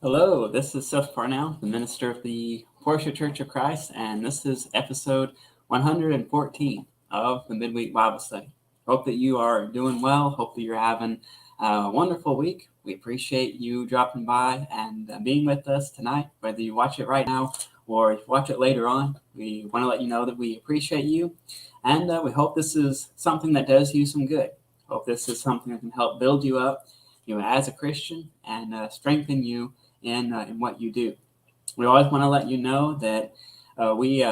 Hello, this is Seth Parnell, the minister of the Portia Church of Christ, and this is episode 114 of the Midweek Bible Study. Hope that you are doing well. Hope that you're having a wonderful week. We appreciate you dropping by and being with us tonight, whether you watch it right now or if you watch it later on. We want to let you know that we appreciate you, and we hope this is something that does you some good. Hope this is something that can help build you up, as a Christian and strengthen you in what you do. We always want to let you know that we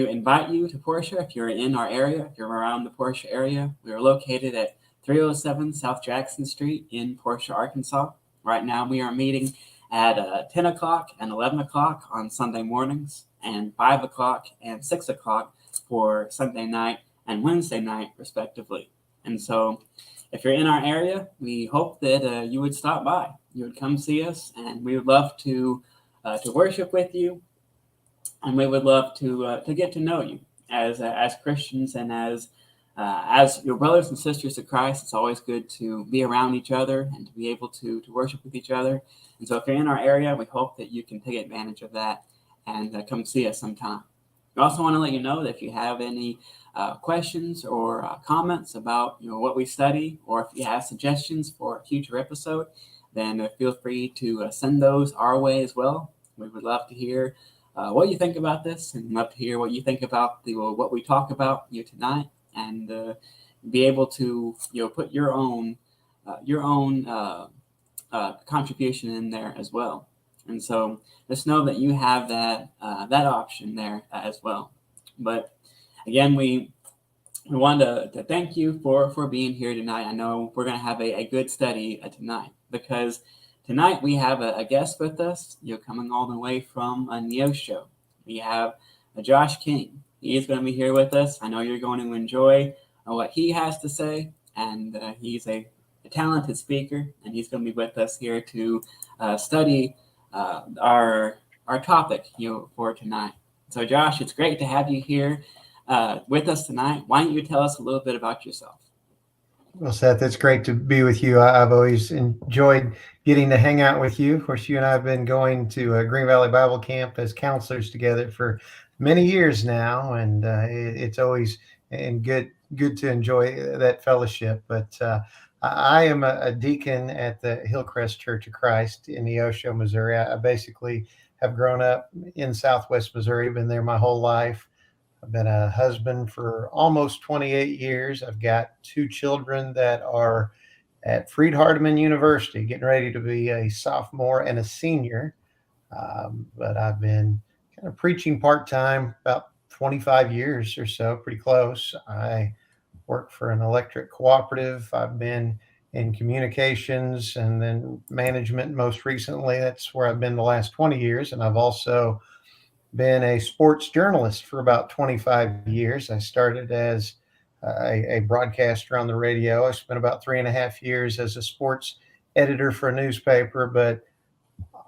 invite you to Portia if you're in our area, if you're around the Portia area. We are located at 307 South Jackson Street in Portia, Arkansas. Right now we are meeting at 10 o'clock and 11 o'clock on Sunday mornings, and 5 o'clock and 6 o'clock for Sunday night and Wednesday night, respectively. And so if you're in our area, we hope that you would stop by. You would come see us, and we would love to worship with you, and we would love to get to know you as Christians and as your brothers and sisters of Christ. It's always good to be around each other and to be able to worship with each other. And so, if you're in our area, we hope that you can take advantage of that and come see us sometime. We also want to let you know that if you have any questions or comments about what we study, or if you have suggestions for a future episode, then feel free to send those our way as well. We would love to hear what you think about this, and love to hear what you think about what we talk about tonight, and be able to put your own contribution in there as well. And so just know that you have that option there as well. But again, we wanted to thank you for being here tonight. I know we're going to have a good study tonight, because tonight we have a guest with us, coming all the way from Neosho. We have Josh King. He is going to be here with us. I know you're going to enjoy what he has to say, and he's a talented speaker, and he's going to be with us here to study our topic for tonight. So Josh, it's great to have you here with us tonight. Why don't you tell us a little bit about yourself? Well, Seth, it's great to be with you. I've always enjoyed getting to hang out with you. Of course, you and I have been going to Green Valley Bible Camp as counselors together for many years now, and it's always good to enjoy that fellowship. But I am a deacon at the Hillcrest Church of Christ in Neosho, Missouri. I basically have grown up in Southwest Missouri, been there my whole life. I've been a husband for almost 28 years. I've got two children that are at Freed-Hardeman University, getting ready to be a sophomore and a senior. But I've been kind of preaching part-time about 25 years or so, pretty close. I work for an electric cooperative. I've been in communications and then management most recently. That's where I've been the last 20 years. And I've also been a sports journalist for about 25 years. I started as a broadcaster on the radio. I spent about 3.5 years as a sports editor for a newspaper, but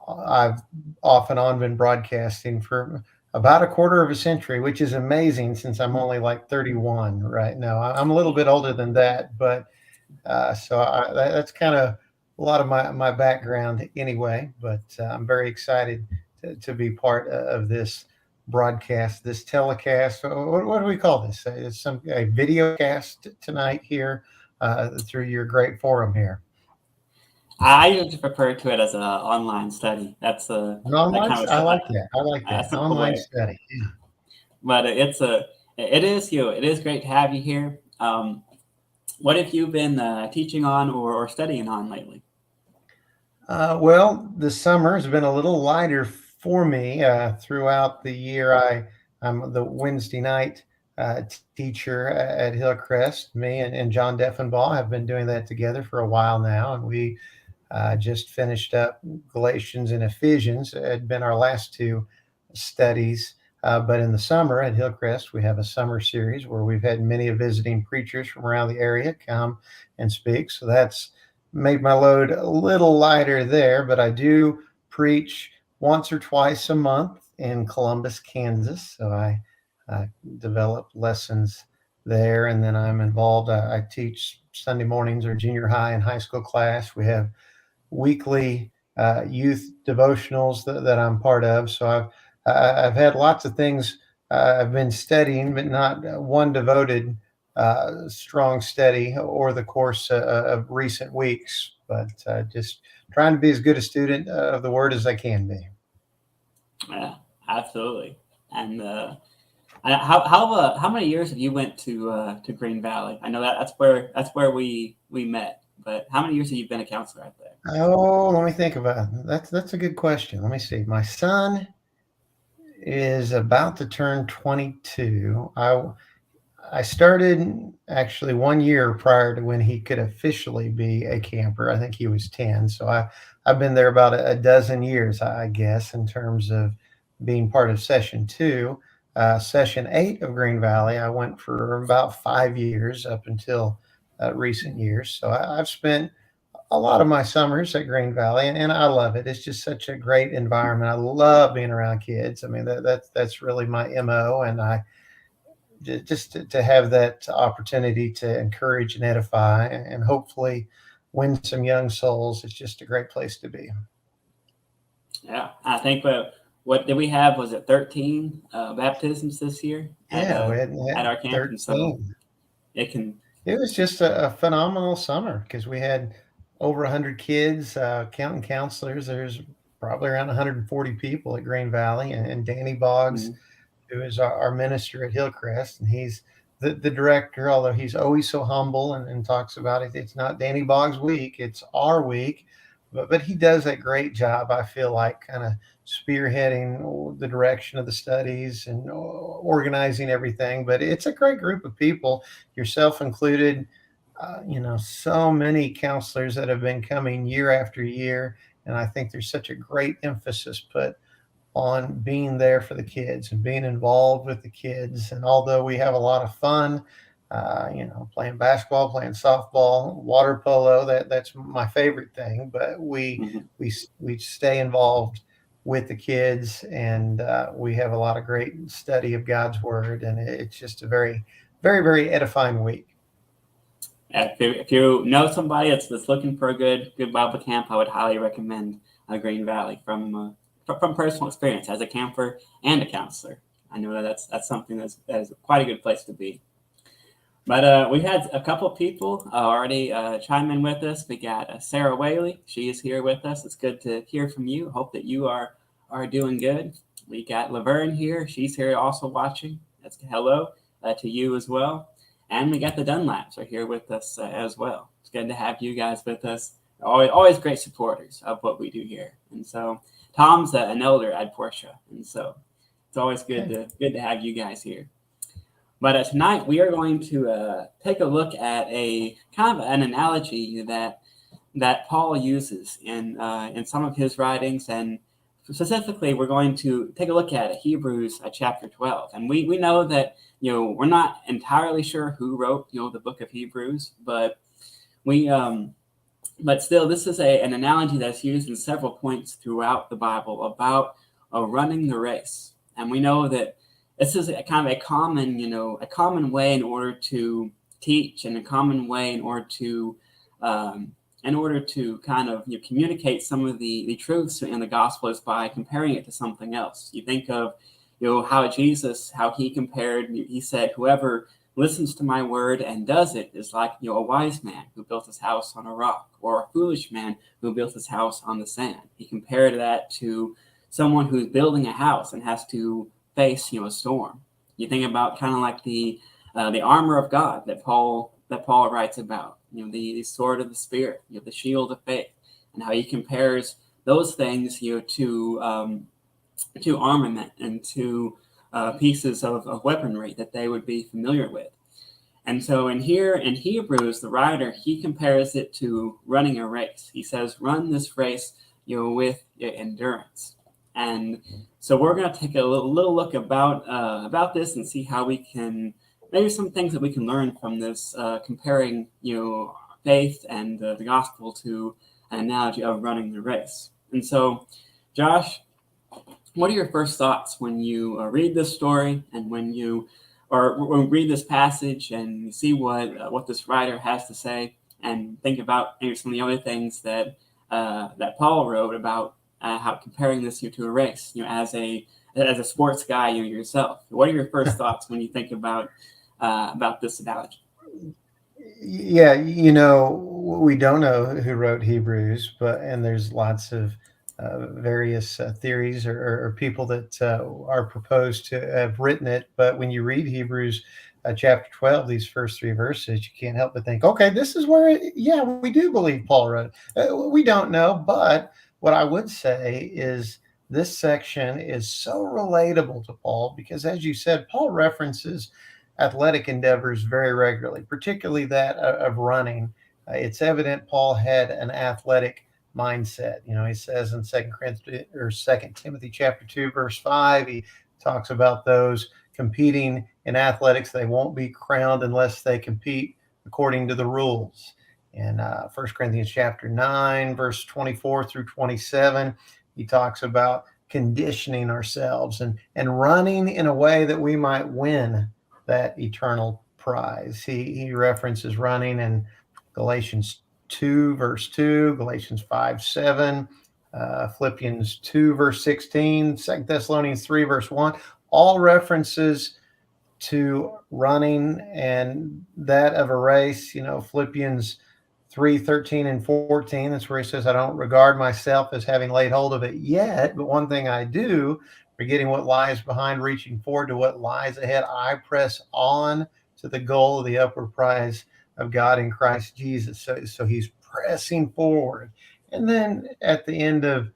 I've off and on been broadcasting for about a quarter of a century, which is amazing since I'm only like 31 right now. I'm a little bit older than that, but that's kind of a lot of my background anyway. But I'm very excited to be part of this broadcast, this telecast. What do we call this? It's a video cast tonight here through your great forum here. I usually refer to it as an online study. That's An that online, kind of I a like that. I like that simple online way. study. But it is great to have you here. What have you been teaching on or studying on lately? Well, the summer has been a little lighter for me throughout the year. I'm the Wednesday night teacher at Hillcrest. Me and John Deffenbaugh have been doing that together for a while now, and we just finished up Galatians and Ephesians. It had been our last two studies. But in the summer at Hillcrest, we have a summer series where we've had many visiting preachers from around the area come and speak. So that's made my load a little lighter there, but I do preach once or twice a month in Columbus, Kansas. So I develop lessons there, and then I'm involved. I teach Sunday mornings or junior high and high school class. We have weekly youth devotionals that I'm part of. So I've had lots of things I've been studying, but not one devoted strong study over the course of recent weeks. But just trying to be as good a student of the Word as I can be. Yeah, absolutely. And how many years have you went to Green Valley? I know that's where we met. But how many years have you been a counselor out there? Oh, let me think about it. That's a good question. Let me see. My son is about to turn 22. I started actually 1 year prior to when he could officially be a camper. I think he was 10. So I've been there about a dozen years, I guess, in terms of being part of session two. Session eight of Green Valley, I went for about 5 years up until recent years. So I've spent a lot of my summers at Green Valley, and I love it. It's just such a great environment. I love being around kids. I mean, that's really my MO, and I just to have that opportunity to encourage and edify and hopefully win some young souls. It's just a great place to be. Yeah, I think what did we have? Was it 13 baptisms this year Yeah, we at had our camp? And so 13. it can, It was just a phenomenal summer because we had over 100 kids, counting counselors. There's probably around 140 people at Green Valley, and Danny Boggs, mm, who is our minister at Hillcrest, and he's the director, although he's always so humble and talks about it. It's not Danny Boggs' week, it's our week. But he does a great job, I feel like, kind of spearheading the direction of the studies and organizing everything. But it's a great group of people, yourself included. So many counselors that have been coming year after year. And I think there's such a great emphasis put on being there for the kids and being involved with the kids. And although we have a lot of fun, playing basketball, playing softball, water polo, that's my favorite thing. But mhm. we stay involved with the kids, and we have a lot of great study of God's word, and it's just a very, very, very edifying week. If you know somebody that's looking for a good Bible camp, I would highly recommend Green Valley from personal experience as a camper and a counselor. I know that's something that's quite a good place to be. But we had a couple people already chime in with us. We got Sarah Whaley. She is here with us. It's good to hear from you. Hope that you are doing good. We got Laverne here. She's here also watching. That's hello to you as well. And we got the Dunlaps are here with us as well. It's good to have you guys with us. Always great supporters of what we do here. And so Tom's an elder at Portia, and so it's always good to have you guys here. But tonight we are going to take a look at a kind of an analogy that Paul uses in some of his writings, and specifically we're going to take a look at Hebrews chapter 12. And we know that we're not entirely sure who wrote the book of Hebrews, but but still this is an analogy that's used in several points throughout the Bible about running the race. And we know that this is a kind of a common way in order to teach, and a common way in order to kind of communicate some of the truths in the gospel is by comparing it to something else. You think of how Jesus, how he compared, he said, whoever listens to my word and does it is like a wise man who built his house on a rock, or a foolish man who built his house on the sand. He compared that to someone who's building a house and has to face a storm. You think about kind of like the armor of God that Paul writes about, the sword of the Spirit, the shield of faith, and how he compares those things to armament and to pieces of weaponry that they would be familiar with. And so in Hebrews, the writer, he compares it to running a race. He says, run this race with endurance. And so we're going to take a little look about this and see how we can, maybe some things that we can learn from this, comparing faith and the gospel to an analogy of running the race. And so, Josh, what are your first thoughts when you read this story, and when you read this passage and you see what this writer has to say, and think about maybe some of the other things that that Paul wrote about how comparing this to a race, as a sports guy, yourself. What are your first thoughts when you think about this analogy? Yeah, we don't know who wrote Hebrews, and there's lots of various theories or people that are proposed to have written it. But when you read Hebrews chapter 12, these first three verses, you can't help but think, okay, this is where, yeah, we do believe Paul wrote it. We don't know, but what I would say is this section is so relatable to Paul because, as you said, Paul references athletic endeavors very regularly, particularly that of running. It's evident Paul had an athletic mindset. He says in Second Timothy chapter 2, verse 5, he talks about those competing in athletics. They won't be crowned unless they compete according to the rules. In 1 Corinthians chapter 9, verse 24 through 27, he talks about conditioning ourselves and running in a way that we might win that eternal prize. He references running in Galatians 2, verse 2, Galatians 5, 7, Philippians 2, verse 16, 2 Thessalonians 3, verse 1, all references to running and that of a race. Philippians 3, 13 and 14, that's where he says, I don't regard myself as having laid hold of it yet, but one thing I do, forgetting what lies behind, reaching forward to what lies ahead, I press on to the goal of the upward prize of God in Christ Jesus. So he's pressing forward. And then at the end of,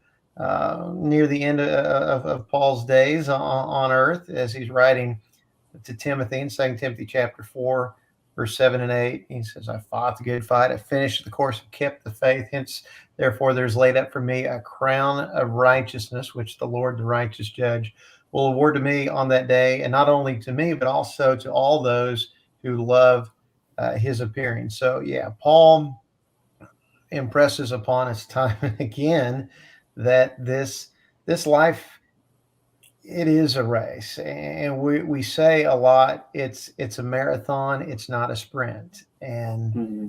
near the end of Paul's days on earth, as he's writing to Timothy in 2 Timothy chapter 4, verse 7 and 8, he says, I fought the good fight, I finished the course, and kept the faith. Hence, therefore, there's laid up for me a crown of righteousness, which the Lord, the righteous judge, will award to me on that day, and not only to me, but also to all those who love his appearing. So, yeah, Paul impresses upon us time and again that this life, it is a race, and we say a lot, it's a marathon, it's not a sprint, and Mm-hmm.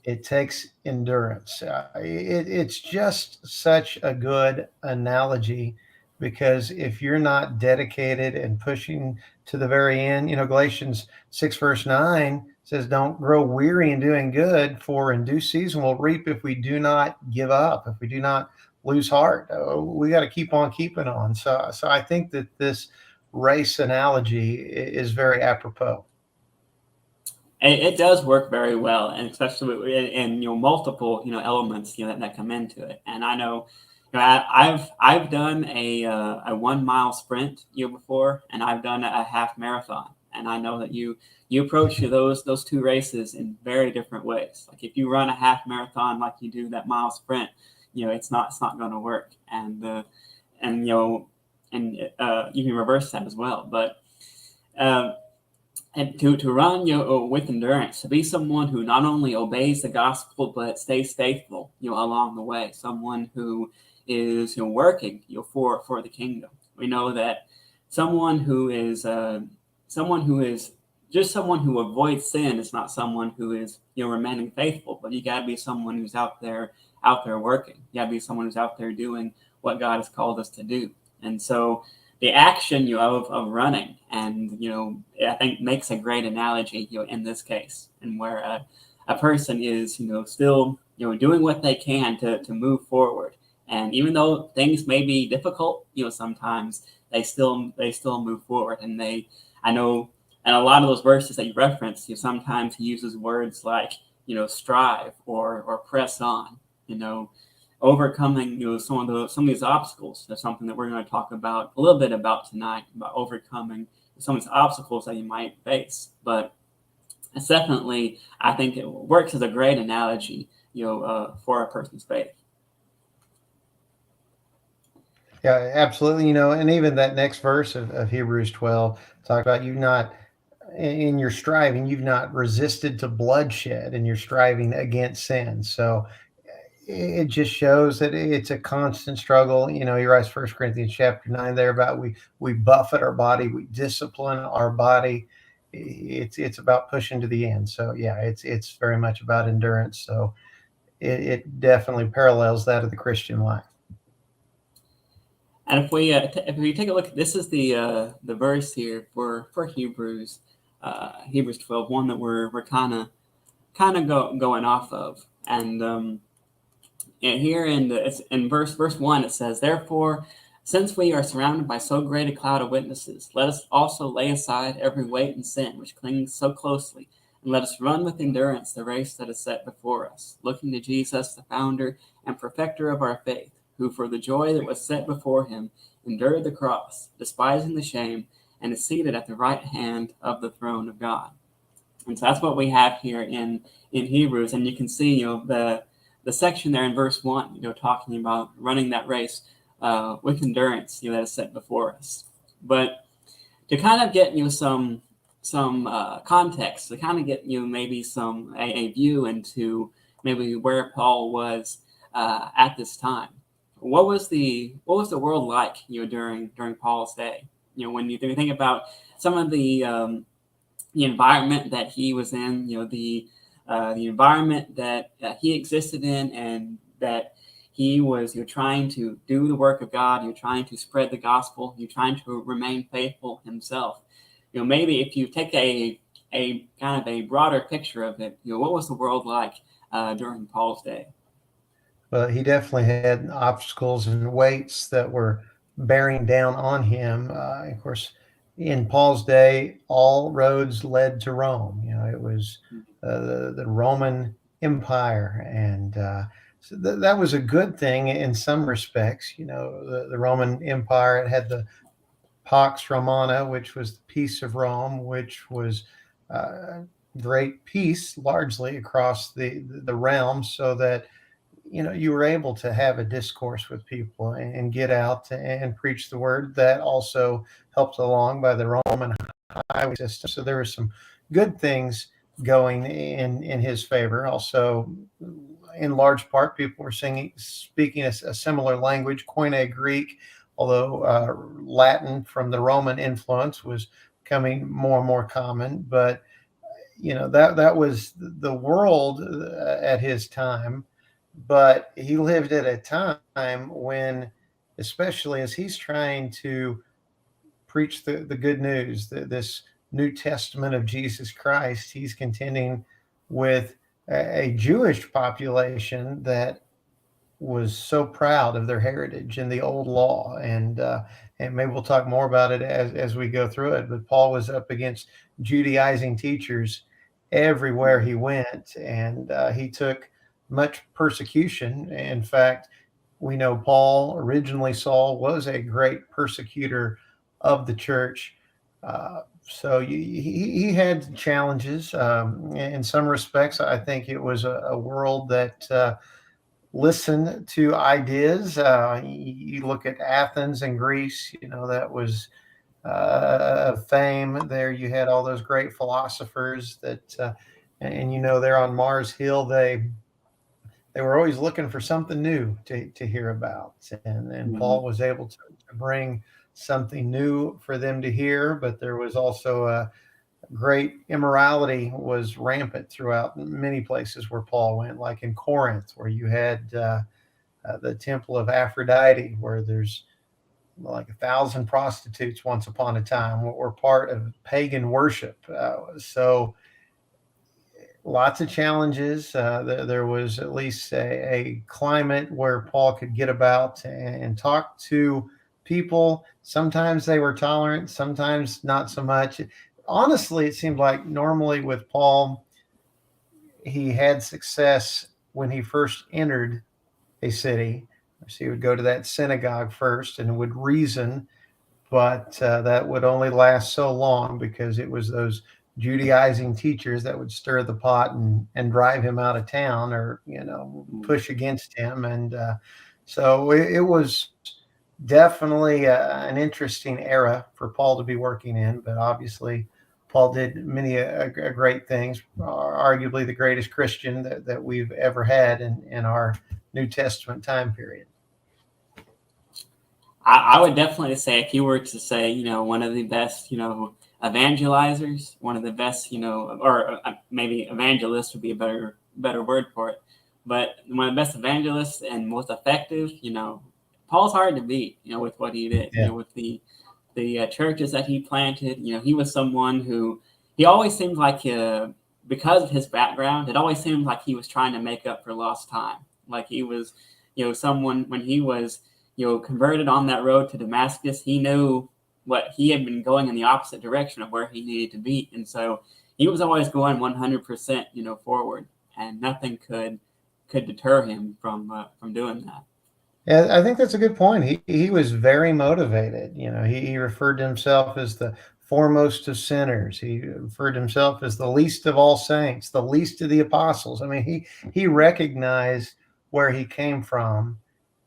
it takes endurance. It's just such a good analogy because if you're not dedicated and pushing to the very end, Galatians 6, verse 9 says, don't grow weary in doing good, for in due season we'll reap if we do not give up, if we do not lose heart. We got to keep on keeping on. So I think that this race analogy is very apropos. It does work very well, and especially in multiple elements that come into it. And I know, I've done a 1 mile sprint before, and I've done a half marathon, and I know that you approach those two races in very different ways. Like if you run a half marathon like you do that mile sprint, it's not going to work, and you can reverse that as well, but. And to run with endurance, to be someone who not only obeys the gospel but stays faithful along the way, someone who is working for the kingdom. We know that someone who is just someone who avoids sin is not someone who is remaining faithful, but you got to be someone who's out there working. You got to be someone who's out there doing what God has called us to do. And so the action of running, and I think makes a great analogy in this case, and where a person is still doing what they can to move forward, and even though things may be difficult, sometimes they still move forward. And I know, and a lot of those verses that you referenced, sometimes he uses words like strive or press on, overcoming some of these obstacles. That's something that we're going to talk about a little bit about tonight, about overcoming some of these obstacles that you might face. But it's definitely, I think it works as a great analogy for a person's faith. Yeah, absolutely. And even that next verse of Hebrews 12 talk about you not in your striving, you've not resisted to bloodshed, and you're striving against sin. So it just shows that it's a constant struggle. He writes 1 Corinthians chapter 9 there about we buffet our body, we discipline our body. It's about pushing to the end. So yeah, it's very much about endurance. So it definitely parallels that of the Christian life. And if we take a look, this is the verse here for Hebrews, Hebrews 12:1 that we're kind of going off of. And here it's in verse 1, it says, "Therefore, since we are surrounded by so great a cloud of witnesses, let us also lay aside every weight and sin which clings so closely, and let us run with endurance the race that is set before us, looking to Jesus, the founder and perfecter of our faith, who for the joy that was set before him endured the cross, despising the shame, and is seated at the right hand of the throne of God." And so that's what we have here in Hebrews. And you can see, the section there in verse 1, talking about running that race with endurance, that is set before us. But to kind of get some context, to kind of get maybe a view into maybe where Paul was at this time. What was the world like during Paul's day? When you think about some of the environment that he was in, the environment that he existed in, and that he was trying to do the work of God, trying to spread the gospel, trying to remain faithful himself. Maybe if you take a kind of a broader picture of it, what was the world like during Paul's day? Well, he definitely had obstacles and weights that were bearing down on him. Of course, in Paul's day, all roads led to Rome. It was the Roman Empire, and so that was a good thing in some respects. The Roman Empire, it had the Pax Romana, which was the peace of Rome, which was great peace largely across the realm, so that you were able to have a discourse with people and get out and preach the word. That also helped along by the Roman highway system. So there were some good things going in his favor. Also, in large part, people were speaking a similar language, Koine Greek, although Latin from the Roman influence was coming more and more common. But that was the world at his time. But he lived at a time when, especially as he's trying to preach the good news, this New Testament of Jesus Christ, he's contending with a Jewish population that was so proud of their heritage and the old law. And maybe we'll talk more about it as we go through it. But Paul was up against Judaizing teachers everywhere he went, and he took much persecution. In fact, we know Paul, originally Saul, was a great persecutor of the church. So he had challenges. In some respects, I think it was a world that listened to ideas. You look at Athens and Greece, that was fame there. You had all those great philosophers that, and there on Mars Hill, they were always looking for something new to hear about. And Paul was able to bring something new for them to hear, but there was also a great immorality was rampant throughout many places where Paul went, like in Corinth, where you had the temple of Aphrodite, where there's like 1,000 prostitutes once upon a time were part of pagan worship. So lots of challenges. There was at least a climate where Paul could get about and talk to people. Sometimes they were tolerant, sometimes not so much. Honestly, it seemed like normally with Paul, he had success when he first entered a city. So he would go to that synagogue first and would reason, but that would only last so long because it was those Judaizing teachers that would stir the pot and drive him out of town, or push against him. And so it was definitely an interesting era for Paul to be working in. But obviously Paul did many great things, arguably the greatest Christian that we've ever had in our New Testament time period. I would definitely say, if you were to say, one of the best, evangelizers, one of the best, or maybe evangelist would be a better word for it. but one of the best evangelists and most effective. Paul's hard to beat. With what he did. Yeah. With the churches that he planted. He was someone who he always seemed like, because of his background, it always seemed like he was trying to make up for lost time. Like he was, someone when he was, converted on that road to Damascus, he knew what he had been going in the opposite direction of where he needed to be, and so he was always going 100%, forward, and nothing could deter him from doing that. Yeah, I think that's a good point. He was very motivated. He referred to himself as the foremost of sinners. He referred to himself as the least of all saints, the least of the apostles. I mean, he recognized where he came from,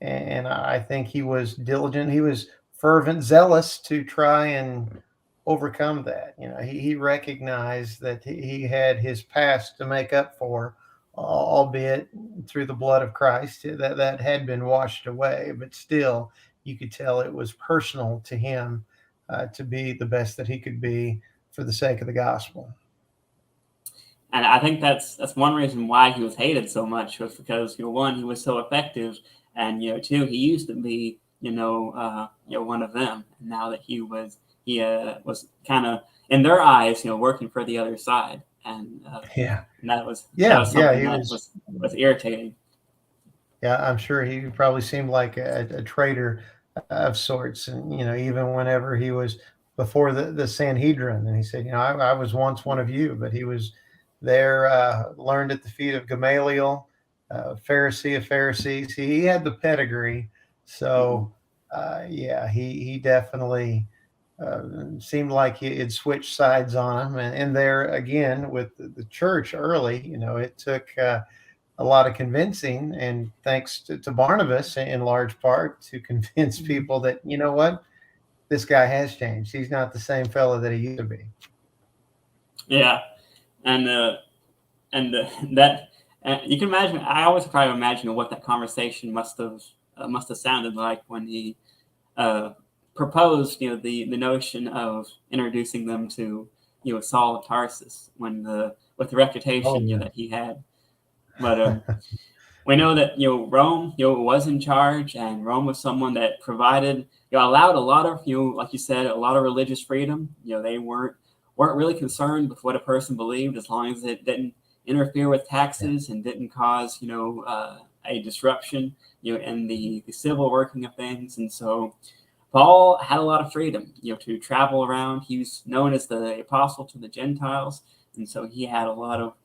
and I think he was diligent. He was fervent, zealous to try and overcome that. He recognized that he had his past to make up for, albeit through the blood of Christ that had been washed away, but still you could tell it was personal to him, to be the best that he could be for the sake of the gospel. And I think that's one reason why he was hated so much, was because, one, he was so effective, and two, he used to be one of them, and now that he was kind of in their eyes working for the other side, and Yeah. and that was He something that was irritating. Yeah, I'm sure he probably seemed like a traitor of sorts. And, even whenever he was before the Sanhedrin, and he said, I was once one of you, but he was there, learned at the feet of Gamaliel, Pharisee of Pharisees. He had the pedigree. So, yeah, he definitely seemed like he had switched sides on him. And there again, with the church early, it took, a lot of convincing, and thanks to Barnabas in large part, to convince people that, what, this guy has changed. He's not the same fellow that he used to be. Yeah, and that you can imagine. I always try to imagine what that conversation must have sounded like when he proposed, the notion of introducing them to, Saul of Tarsus, with the reputation, Oh, yeah. that he had. But we know that Rome was in charge, and Rome was someone that provided, allowed a lot of, like you said, a lot of religious freedom. They weren't really concerned with what a person believed, as long as it didn't interfere with taxes and didn't cause a disruption in the civil working of things. And so Paul had a lot of freedom to travel around. He was known as the apostle to the Gentiles, and so he had a lot of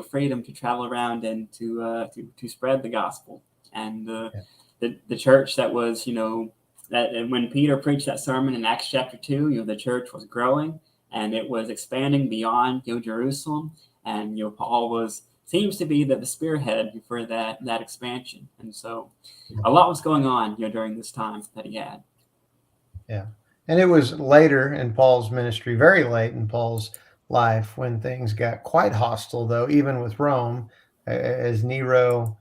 freedom to travel around and to spread the gospel. And the church that was that when Peter preached that sermon in Acts chapter 2, the church was growing and it was expanding beyond Jerusalem, and Paul seems to be the spearhead for that expansion. And so a lot was going on during this time that he had. Yeah. And it was later in Paul's ministry, very late in Paul's life, when things got quite hostile, though, even with Rome, as Nero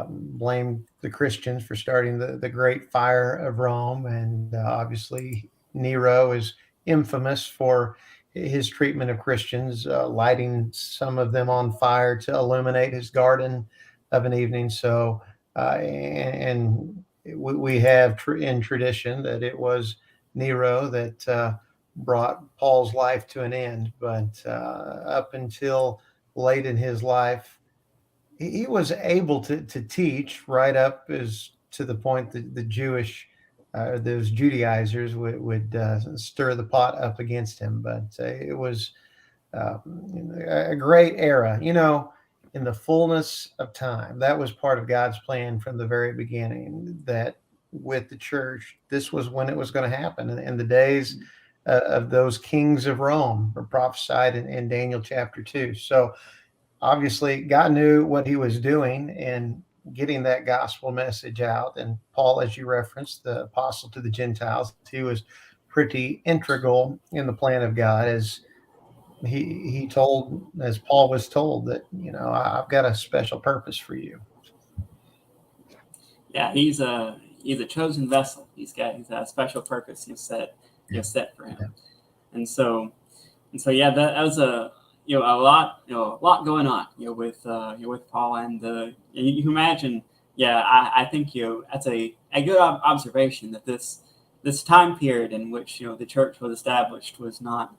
blamed the Christians for starting the Great Fire of Rome. And obviously, Nero is infamous for his treatment of Christians, lighting some of them on fire to illuminate his garden of an evening. So, and we have in tradition that it was Nero that brought Paul's life to an end. But up until late in his life, he was able to teach right up as to the point that the Jewish, those Judaizers would stir the pot up against him. But it was a great era, in the fullness of time. That was part of God's plan from the very beginning, that with the church, this was when it was going to happen. And the days of those kings of Rome were prophesied in Daniel chapter 2. So obviously, God knew what he was doing in getting that gospel message out. And Paul, as you referenced, the apostle to the Gentiles, he was pretty integral in the plan of God, as he told, as Paul was told, that, I've got a special purpose for you. Yeah, he's a chosen vessel. He's got a special purpose set for him. And so yeah, that was a lot going on, with Paul, and you can imagine. Yeah, I think that's a good observation that this time period in which the church was established was not.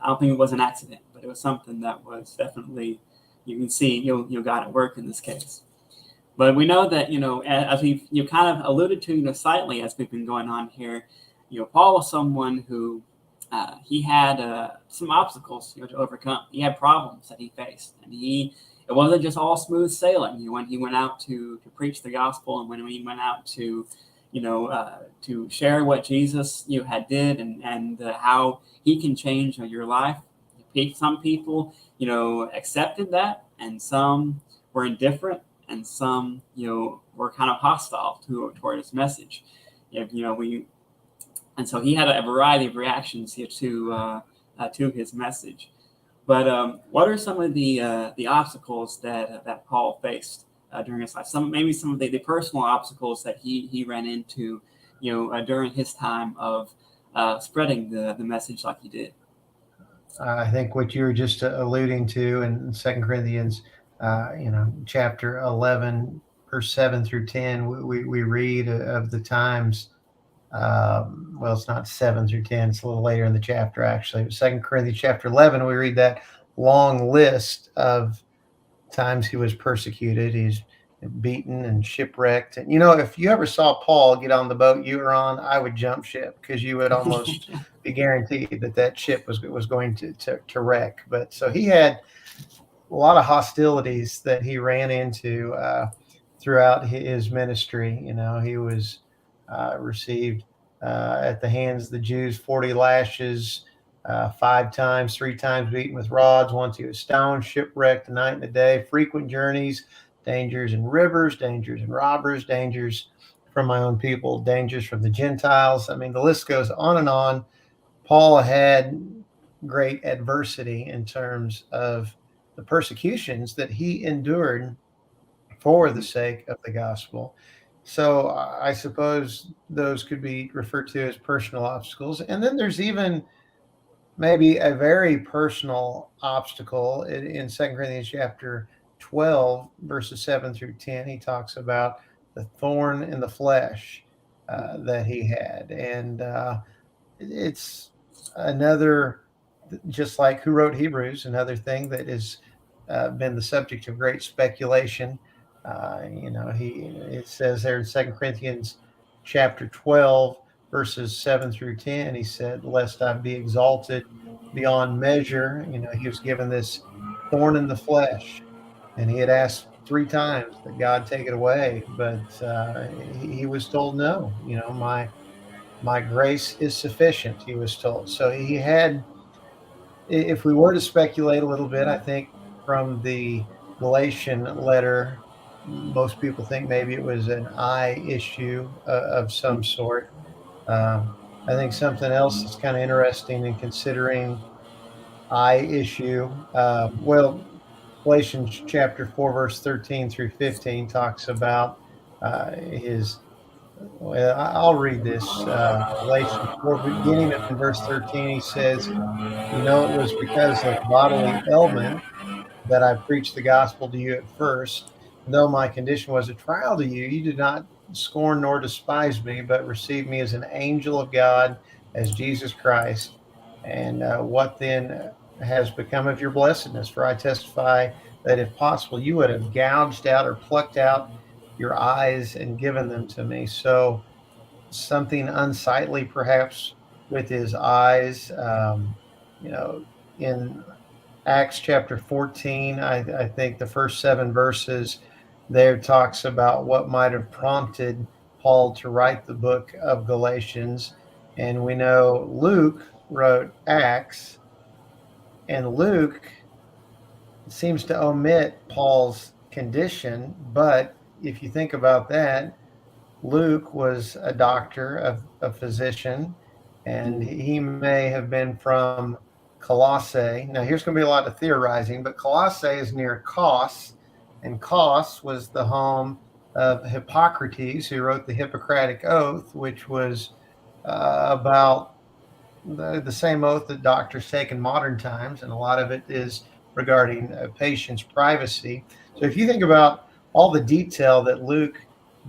I don't think it was an accident, but it was something that was definitely, you can see God at work in this case. But we know that as we kind of alluded to slightly as we've been going on here, Paul was someone who he had some obstacles to overcome. He had problems that he faced, and it wasn't just all smooth sailing. When he went out to preach the gospel, and when he went out to to share what Jesus had did, and how he can change your life. Some people accepted that, and some were indifferent, and some were kind of hostile toward his message. And so he had a variety of reactions to his message. But what are some of the obstacles that Paul faced during his life? Maybe some of the personal obstacles that he ran into, during his time of spreading the message like he did. I think what you were just alluding to in 2 Corinthians, chapter 11, verse 7 through 10, we read of the times. Well, it's not 7 through 10. It's a little later in the chapter, actually. 2 Corinthians chapter 11, we read that long list of times he was persecuted. He's beaten and shipwrecked. And, if you ever saw Paul get on the boat you were on, I would jump ship, because you would almost be guaranteed that ship was going to wreck. But so he had a lot of hostilities that he ran into throughout his ministry. He was received at the hands of the Jews 40 lashes, 5 times, 3 times beaten with rods. Once he was stoned, shipwrecked, night and a day, frequent journeys, dangers in rivers, dangers in robbers, dangers from my own people, dangers from the Gentiles. I mean, the list goes on and on. Paul had great adversity in terms of the persecutions that he endured for the sake of the gospel. So I suppose those could be referred to as personal obstacles. And then there's even maybe a very personal obstacle in 2 Corinthians chapter 12, verses 7 through 10. He talks about the thorn in the flesh that he had. And it's another, just like who wrote Hebrews, another thing that has been the subject of great speculation. It says there in 2 Corinthians chapter 12, verses 7 through 10, he said, lest I be exalted beyond measure. He was given this thorn in the flesh, and he had asked 3 times that God take it away, but he was told no. My grace is sufficient, he was told. So he had, if we were to speculate a little bit, I think from the Galatian letter, most people think maybe it was an eye issue of some sort. I think something else that's kind of interesting in considering eye issue. Galatians chapter 4, verse 13 through 15 talks about his. Well, I'll read this. Galatians 4, beginning in verse 13, he says, it was because of bodily ailment that I preached the gospel to you at first. And though my condition was a trial to you, you did not scorn nor despise me, but received me as an angel of God, as Jesus Christ. And what then has become of your blessedness? For I testify that if possible, you would have gouged out or plucked out your eyes and given them to me. So something unsightly, perhaps, with his eyes. In Acts chapter 14, I think the first 7 verses there talks about what might have prompted Paul to write the book of Galatians. And we know Luke wrote Acts, and Luke seems to omit Paul's condition. But if you think about that, Luke was a doctor, a physician, and he may have been from Colossae. Now, here's going to be a lot of theorizing, but Colossae is near Kos, and Kos was the home of Hippocrates, who wrote the Hippocratic Oath, which was about the same oath that doctors take in modern times, and a lot of it is regarding patients' privacy. So if you think about all the detail that Luke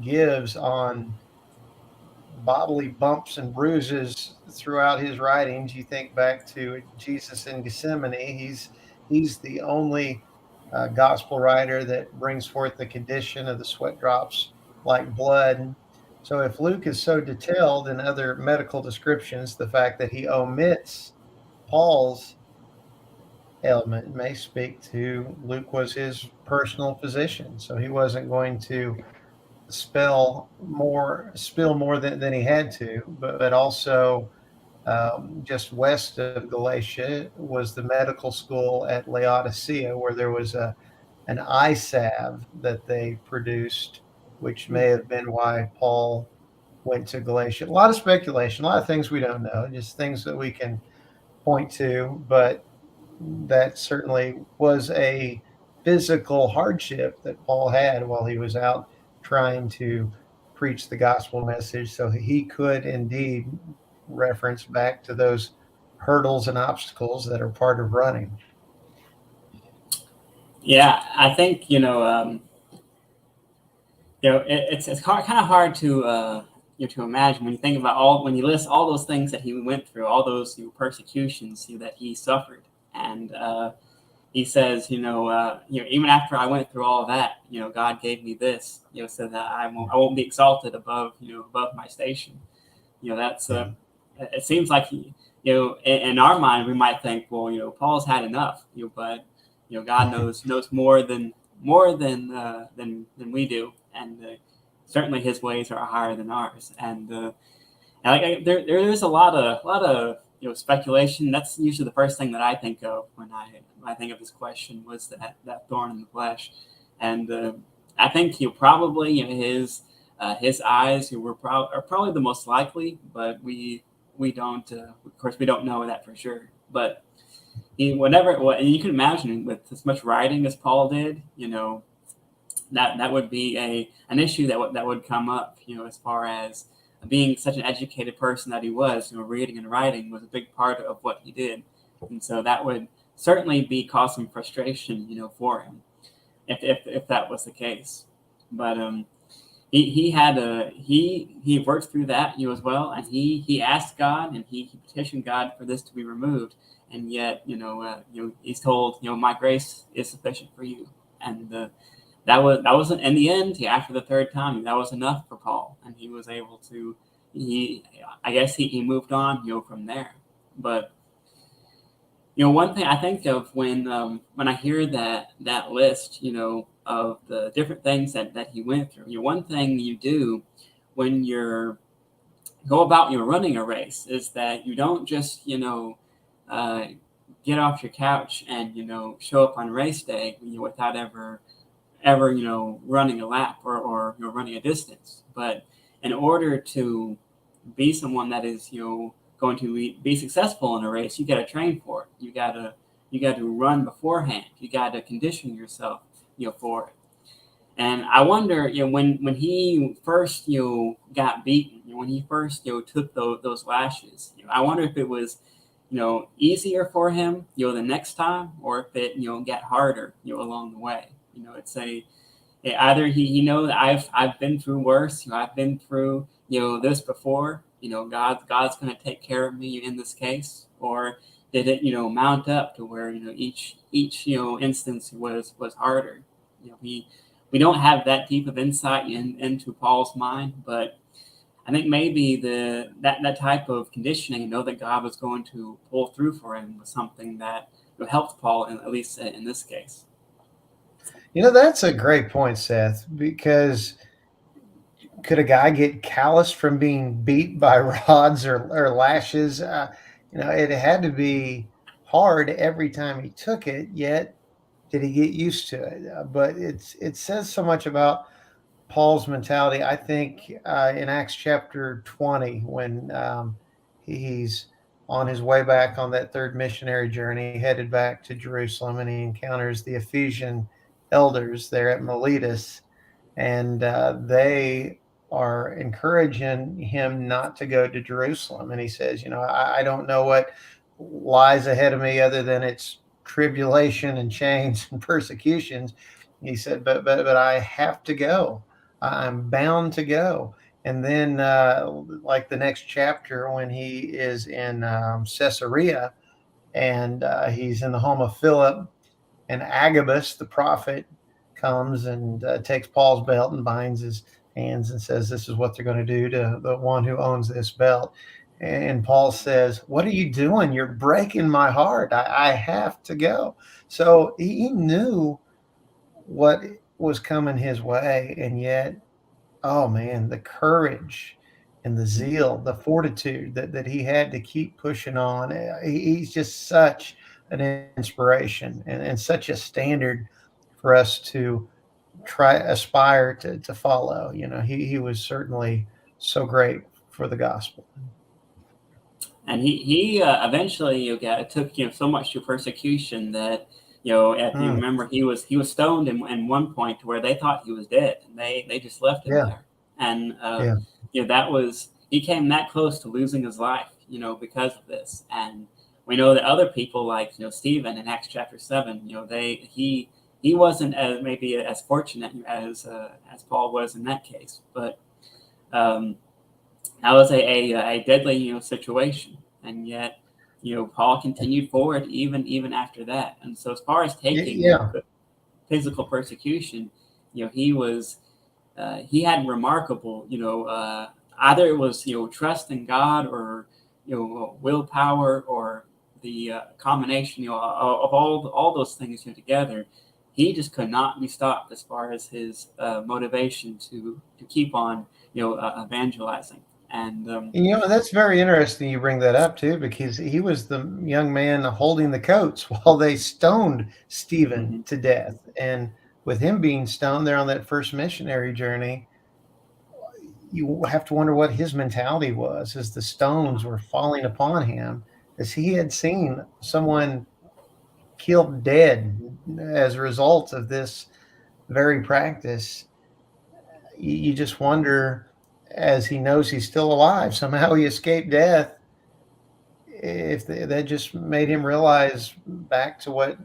gives on bodily bumps and bruises throughout his writings, you think back to Jesus in Gethsemane. He's the only gospel writer that brings forth the condition of the sweat drops like blood. So if Luke is so detailed in other medical descriptions, the fact that he omits Paul's ailment may speak to Luke was his personal physician, so he wasn't going to spill more than he had to, but also just west of Galatia was the medical school at Laodicea, where there was an eye salve that they produced, which may have been why Paul went to Galatia. A lot of speculation, a lot of things we don't know, just things that we can point to, but that certainly was a physical hardship that Paul had while he was out trying to preach the gospel message. So he could indeed reference back to those hurdles and obstacles that are part of running. Yeah, I think it's kind of hard to to imagine when you think about when you list all those things that he went through, all those persecutions that he suffered, and he says, even after I went through all that, God gave me this, so that I won't be exalted above my station. That's it seems like in our mind we might think, well, Paul's had enough, but God knows more than we do, and certainly His ways are higher than ours. And there's a lot of speculation. That's usually the first thing that I think of when I think of this question, was that thorn in the flesh. And I think probably his eyes are probably the most likely, but we don't of course we don't know that for sure. But and you can imagine with as much writing as Paul did, that would be an issue that would come up, as far as being such an educated person that he was. Reading and writing was a big part of what he did, and so that would certainly be cause some frustration, for him, if that was the case. But he worked through that as well, and he asked God, and he petitioned God for this to be removed, and yet he's told, my grace is sufficient for you, and that wasn't in the end. After the third time, that was enough for Paul, and he was able to. I guess he moved on, from there. But one thing I think of when I hear that list, of the different things that he went through. One thing you do when you're go about running a race is that you don't just get off your couch and show up on race day without ever running a lap or running a distance. But in order to be someone that is going to be successful in a race, you got to train for it. You got to run beforehand. You got to condition yourself for it. And I wonder, when he first got beaten, when he first took those lashes, I wonder if it was easier for him the next time, or if it got harder along the way. It's either he that I've been through worse. I've been through this before. God's going to take care of me in this case, or did it mount up to where each instance was harder. We don't have that deep of insight into Paul's mind, but I think maybe that type of conditioning, that God was going to pull through for him, was something that helped Paul, at least in this case. That's a great point, Seth, because could a guy get calloused from being beat by rods or lashes? It had to be hard every time he took it, yet did he get used to it? But it says so much about Paul's mentality. I think in Acts chapter 20, when he's on his way back on that third missionary journey, headed back to Jerusalem, and he encounters the Ephesian elders there at Miletus, and they are encouraging him not to go to Jerusalem. And he says, I don't know what lies ahead of me other than it's tribulation and chains and persecutions. He said, but I have to go. I'm bound to go. And then, like the next chapter, when he is in Caesarea, and he's in the home of Philip, and Agabus, the prophet, comes and takes Paul's belt and binds his hands and says, "This is what they're going to do to the one who owns this belt." And Paul says, "What are you doing? You're breaking my heart. I have to go." So he knew what was coming his way, and yet, oh man, the courage and the zeal, the fortitude that he had to keep pushing on. He's just such an inspiration, and such a standard for us to aspire to follow. He was certainly so great for the gospel. And he eventually took so much to persecution that if you Mm, remember, he was stoned in one point to where they thought he was dead, and they just left him yeah, there. And yeah, that was he came that close to losing his life, because of this. And we know that other people like Stephen in Acts chapter 7, he wasn't maybe as fortunate as Paul was in that case, but um, that was a deadly situation, and yet Paul continued forward even after that. And so as far as taking yeah. physical persecution, he was he had remarkable either it was trust in God, or willpower, or the combination of all those things together. He just could not be stopped as far as his motivation to keep on evangelizing. And That's very interesting you bring that up too, because he was the young man holding the coats while they stoned Stephen mhm, to death. And with him being stoned there on that first missionary journey, you have to wonder what his mentality was as the stones were falling upon him, as he had seen someone killed dead as a result of this very practice. You just wonder, as he knows he's still alive, somehow he escaped death, if that just made him realize back to what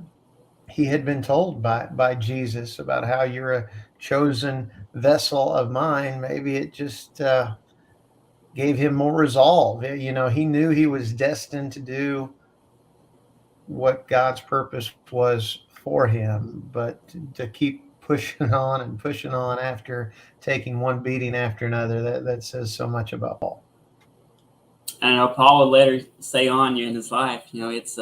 he had been told by Jesus about how you're a chosen vessel of mine. Maybe it just gave him more resolve. He knew he was destined to do what God's purpose was for him, but to keep pushing on and pushing on after taking one beating after another, that says so much about Paul. and I know Paul would later say on in his life, it's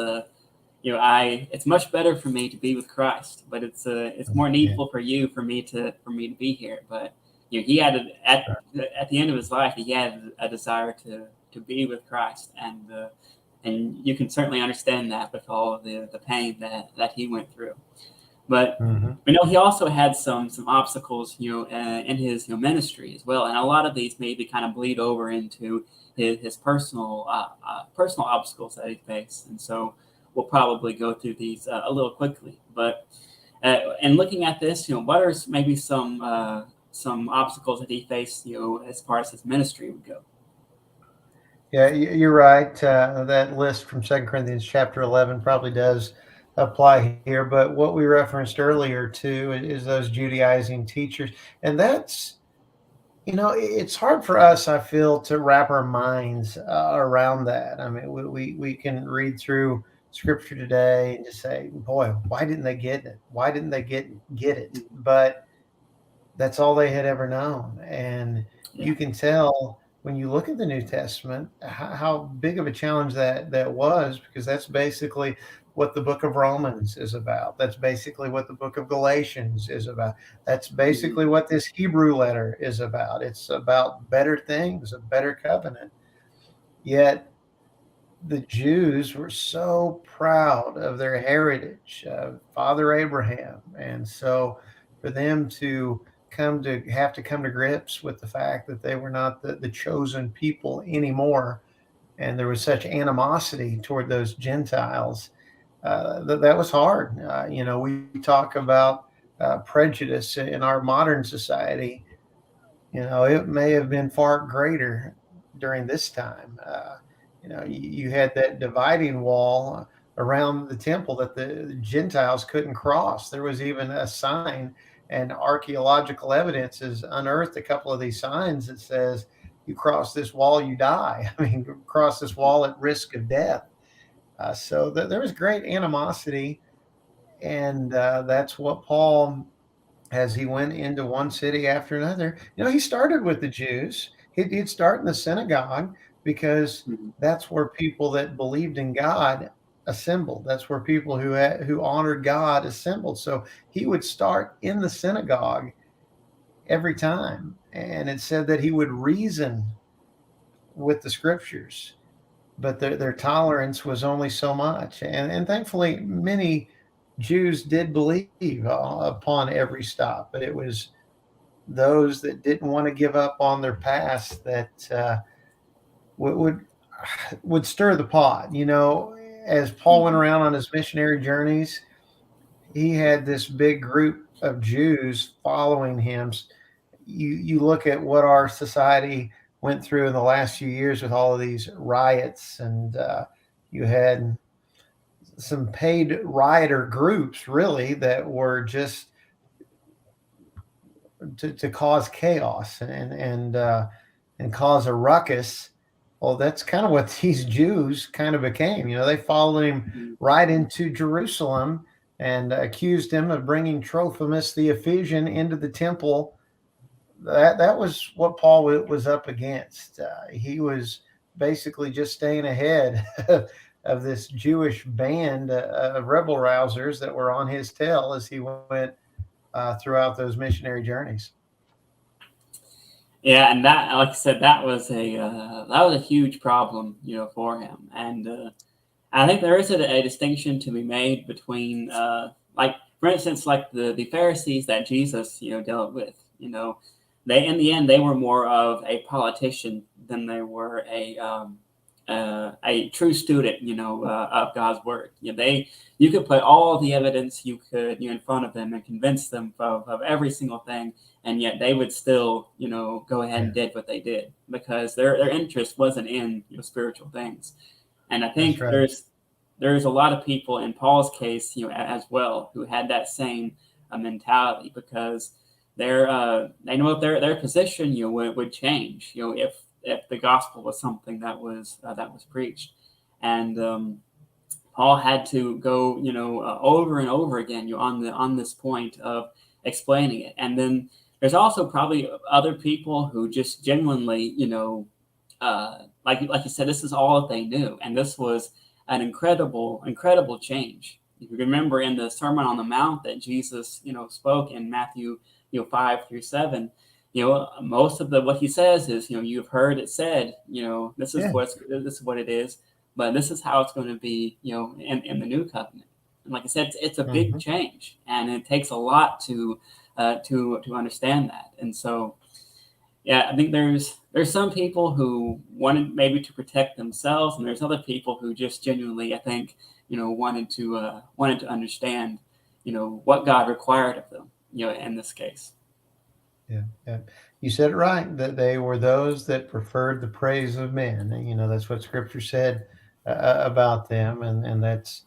much better for me to be with Christ, but it's more Yeah. needful for me to be here. But he had at the end of his life, he had a desire to be with Christ, and you can certainly understand that with all of the pain that he went through. But Hmm. we know he also had some obstacles, in his ministry as well, and a lot of these maybe kind of bleed over into his personal obstacles that he faced, and so we'll probably go through these a little quickly. But and looking at this, what are maybe some obstacles that he faced, as far as his ministry would go? Yeah, you're right. That list from 2 Corinthians chapter 11 probably does apply here. But what we referenced earlier too is those Judaizing teachers, and that's it's hard for us, I feel, to wrap our minds around that. I mean, we can read through scripture today and just say, boy, why didn't they get it? Why didn't they get it? But that's all they had ever known. And Yeah. you can tell when you look at the New Testament how big of a challenge that was, because that's basically what the book of Romans is about. That's basically what the book of Galatians is about. That's Mhm. basically what this Hebrew letter is about. It's about better things, a better covenant. Yet the Jews were so proud of their heritage, Father Abraham, and so for them to have to come to grips with the fact that they were not the chosen people anymore, and there was such animosity toward those Gentiles, that was hard. We talk about prejudice in our modern society. it may have been far greater during this time. You had that dividing wall around the temple that the Gentiles couldn't cross. There was even a sign, and archaeological evidence has unearthed a couple of these signs that says, you cross this wall, you die. I mean, cross this wall at risk of death. So there was great animosity, and that's what Paul, as he went into one city after another, he started with the Jews. He'd start in the synagogue because Mhm. that's where people that believed in God assembled. That's where people who honored God assembled. So he would start in the synagogue every time, and it said that he would reason with the scriptures, but their tolerance was only so much. And thankfully, many Jews did believe upon every stop, but it was those that didn't want to give up on their past that would would stir the pot. As Paul went Mhm. around on his missionary journeys, he had this big group of Jews following him. You look at what our society went through in the last few years with all of these riots, and you had some paid rioter groups really that were just to cause chaos and cause a ruckus. Well, that's kind of what these Jews kind of became. They followed him Mhm. right into Jerusalem and accused him of bringing Trophimus the Ephesian into the temple. That was what Paul was up against. He was basically just staying ahead of this Jewish band of rebel rousers that were on his tail as he went throughout those missionary journeys. Yeah, and that, like I said, that was a huge problem, for him. And I think there is a distinction to be made between, like, for instance, like the Pharisees that Jesus, dealt with. They, in the end, they were more of a politician than they were a true student, of God's word. You could put all the evidence you could, in front of them and convince them of every single thing, and yet they would still, go ahead and Yeah, did what they did because their interest wasn't in, spiritual things. And I that's think right. there's a lot of people in Paul's case, as well, who had that same mentality because they know if their position, would change, if the gospel was something that was preached, and Paul had to go, over and over again, on this point of explaining it, and then there's also probably other people who just genuinely, like you said, this is all that they knew, and this was an incredible change. If you remember in the Sermon on the Mount that Jesus, spoke in Matthew, 5 through 7, most of what he says is, you've heard it said, Yeah. this is what it is, but this is how it's going to be, in the new covenant. And like I said, it's a big Hmm. change, and it takes a lot to understand that. And so, yeah, I think there's some people who wanted maybe to protect themselves, and there's other people who just genuinely, I think, wanted to understand, what God required of them, in this case. Yeah, yeah. You said it right, that they were those that preferred the praise of men. And, that's what Scripture said about them, and that's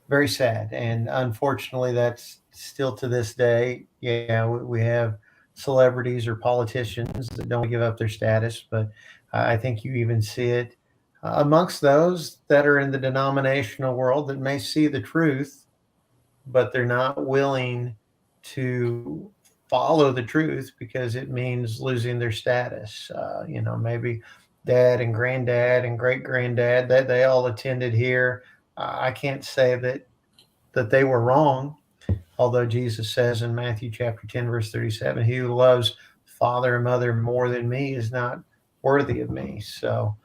very sad. And unfortunately, that's still to this day. Yeah, we have celebrities or politicians that don't give up their status, but I think you even see it amongst those that are in the denominational world that may see the truth, but they're not willing to follow the truth because it means losing their status. Maybe dad and granddad and great granddad that they all attended here. I can't say that they were wrong, although Jesus says in Matthew chapter 10, verse 37, he who loves father and mother more than me is not worthy of me. So,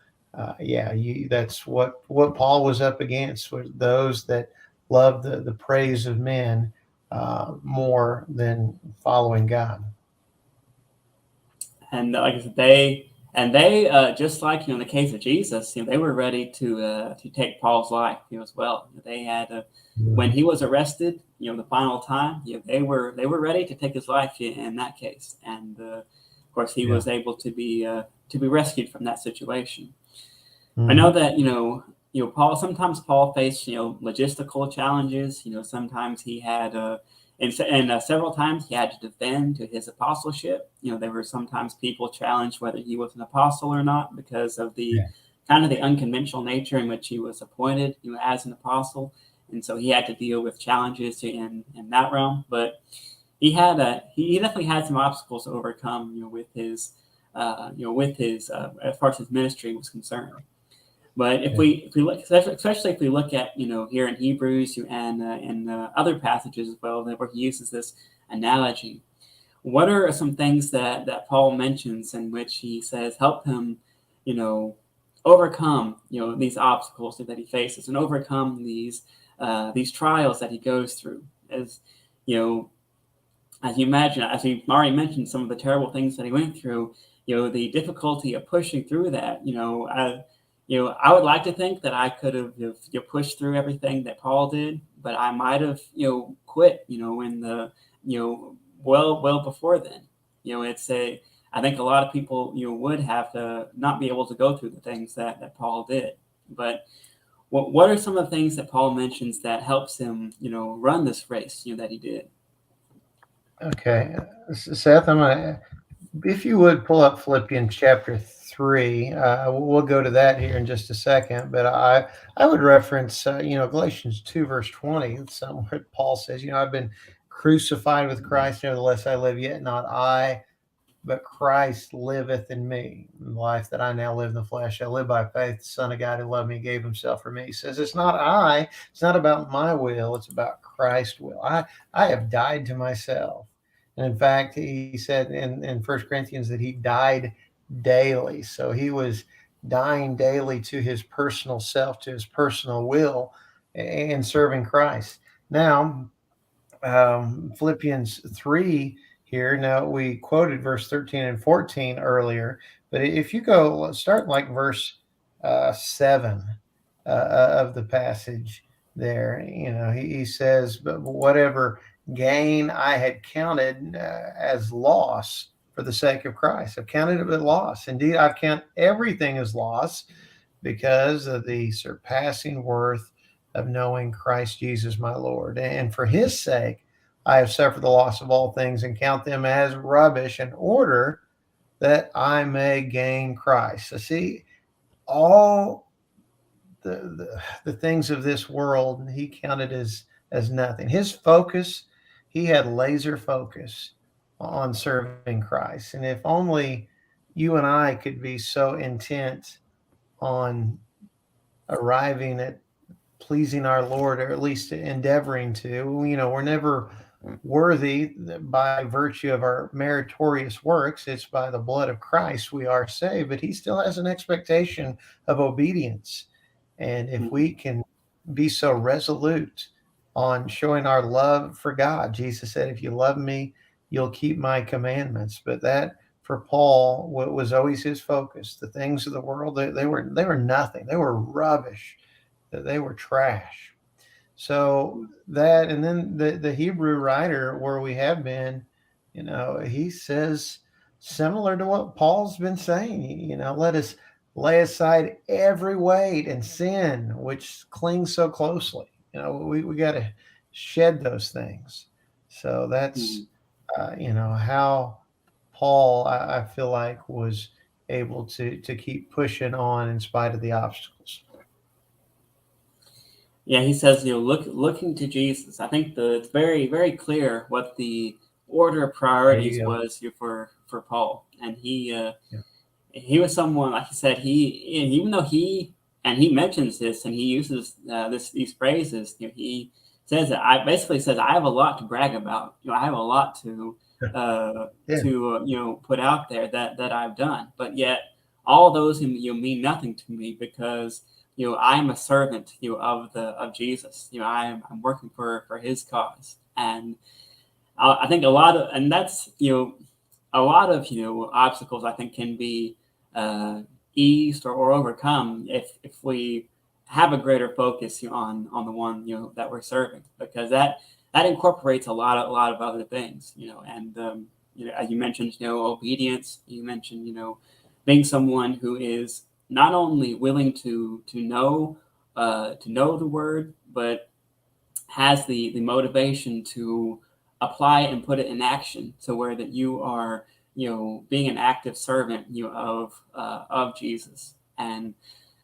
yeah, that's what Paul was up against, was those that love the praise of men more than following God. And like I said, they just like, in the case of Jesus, they were ready to take Paul's life, as well. They had when Mhm. he was arrested, the final time, they were ready to take his life in that case. And of course, he was able to be rescued from that situation. I Mhm. know that Paul. Sometimes Paul faced logistical challenges. Sometimes he had and several times he had to defend to his apostleship. There were sometimes people challenged whether he was an apostle or not because of the Yeah. kind of the unconventional nature in which he was appointed, as an apostle, and so he had to deal with challenges in that realm. But he definitely had some obstacles to overcome, with his as far as his ministry was concerned. But if Yeah. we look, especially if we look at here in Hebrews and other passages as well, where he uses this analogy, what are some things that Paul mentions in which he says help him, you know, overcome these obstacles that he faces and overcome these trials that he goes through, as you know as you imagine, as you already mentioned, some of the terrible things that he went through, the difficulty of pushing through that, I would like to think that I could have pushed through everything that Paul did, but I might have, quit, in the, well before then. I think a lot of people, would have to not be able to go through the things that Paul did. But what are some of the things that Paul mentions that helps him, run this race, that he did? Okay, Seth, if you would pull up Philippians chapter 3, we'll go to that here in just a second. But I would reference, Galatians 2, verse 20, somewhere Paul says, I've been crucified with Christ, nevertheless I live, yet not I, but Christ liveth in me. The life that I now live in the flesh, I live by faith, the Son of God who loved me and gave himself for me. He says, it's not about my will, it's about Christ's will. I have died to myself. And in fact, he said in 1 Corinthians that he died daily. So he was dying daily to his personal self, to his personal will, and serving Christ. Now, Philippians 3 here. Now, we quoted verse 13 and 14 earlier, but if you go, let's start like verse 7 of the passage there. He says, but whatever gain I had counted as loss for the sake of Christ. I've counted it as loss. Indeed, I've counted everything as loss because of the surpassing worth of knowing Christ Jesus my Lord. And for his sake, I have suffered the loss of all things and count them as rubbish in order that I may gain Christ. So see, all the things of this world, he counted as nothing. His focus, he had laser focus on serving Christ. And if only you and I could be so intent on arriving at pleasing our Lord, or at least endeavoring to. We're never worthy by virtue of our meritorious works. It's by the blood of Christ we are saved, but he still has an expectation of obedience. And if we can be so resolute on showing our love for God, Jesus said, if you love me, you'll keep my commandments. But that, for Paul, was always his focus. The things of the world, they were nothing. They were rubbish. They were trash. So that, and then the Hebrew writer where we have been, he says similar to what Paul's been saying. Let us lay aside every weight and sin which clings so closely. We got to shed those things. So that's how Paul, I feel like, was able to keep pushing on in spite of the obstacles. Yeah, he says, looking to Jesus. I think it's very, very clear what the order of There priorities you go. was here for Paul, and Yeah. he was someone, like he said, even though he mentions this and he uses these phrases. He says that I basically says I have a lot to brag about. I have a lot Yeah. put out there that I've done, but yet all those mean nothing to me because I'm a servant of Jesus. I'm working for his cause, and I think a lot of, and that's a lot of obstacles I think can be eased or overcome if we have a greater focus on the one that we're serving, because that incorporates a lot of other things, and as you mentioned, obedience. You mentioned, being someone who is not only willing to know the word, but has the motivation to apply it and put it in action, so where that you are, being an active servant, of Jesus. And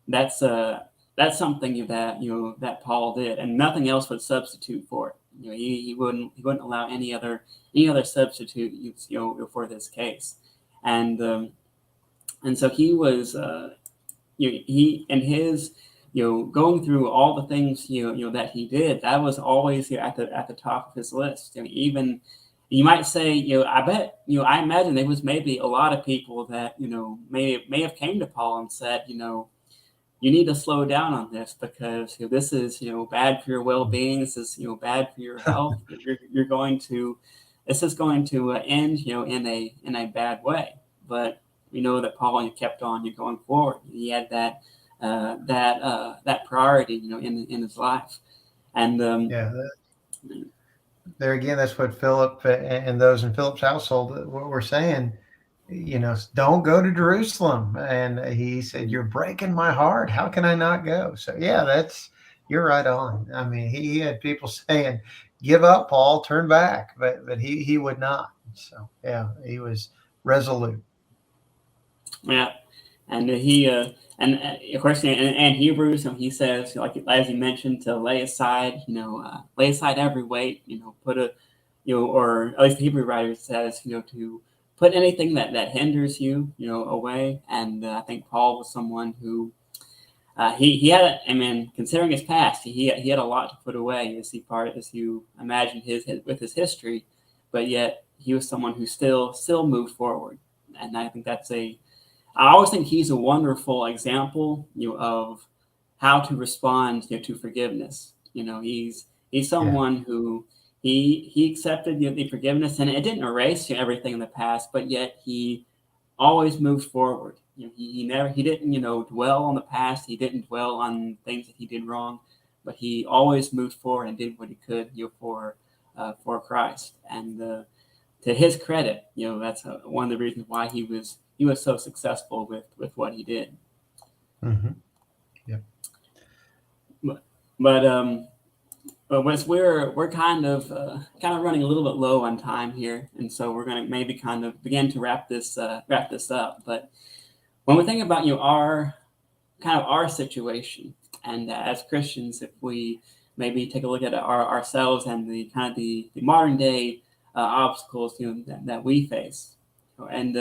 that's something that Paul did, and nothing else would substitute for it. He wouldn't allow any other substitute, for this case. And so he was, he and his, going through all the things, that he did, that was always, at the top of his list. Even you might say, I imagine there was maybe a lot of people that, may have came to Paul and said, you need to slow down on this, because this is, bad for your well-being. This is, bad for your health. You're going to, this is going to end, in a bad way. But we know that Paul kept on going forward. He had that priority, in his life. And there again, that's what Philip and those in Philip's household were saying. Don't go to Jerusalem. And he said, you're breaking my heart. How can I not go? So yeah, you're right on. I mean, he had people saying, give up, Paul, turn back, but he would not. So yeah, he was resolute. Yeah. And he, and of course, and Hebrews, he says, like as you mentioned, to lay aside every weight, put a, or at least the Hebrew writer says, to put anything that hinders you, away. And I think Paul was someone who, he had, considering his past, he had a lot to put away, as you imagine with his history, but yet he was someone who still moved forward. And I think I always think he's a wonderful example, of how to respond, to forgiveness. He's someone who he accepted the forgiveness, and it didn't erase everything in the past, but yet he always moved forward. He didn't dwell on the past. He didn't dwell on things that he did wrong, but he always moved forward and did what he could, for Christ. And to his credit, that's one of the reasons why he was so successful with what he did. Mm-hmm. Yeah. But we're kind of running a little bit low on time here, and so we're going to maybe kind of begin to wrap this up. But when we think about our situation, and as Christians, if we maybe take a look at ourselves and the modern day obstacles that we face, and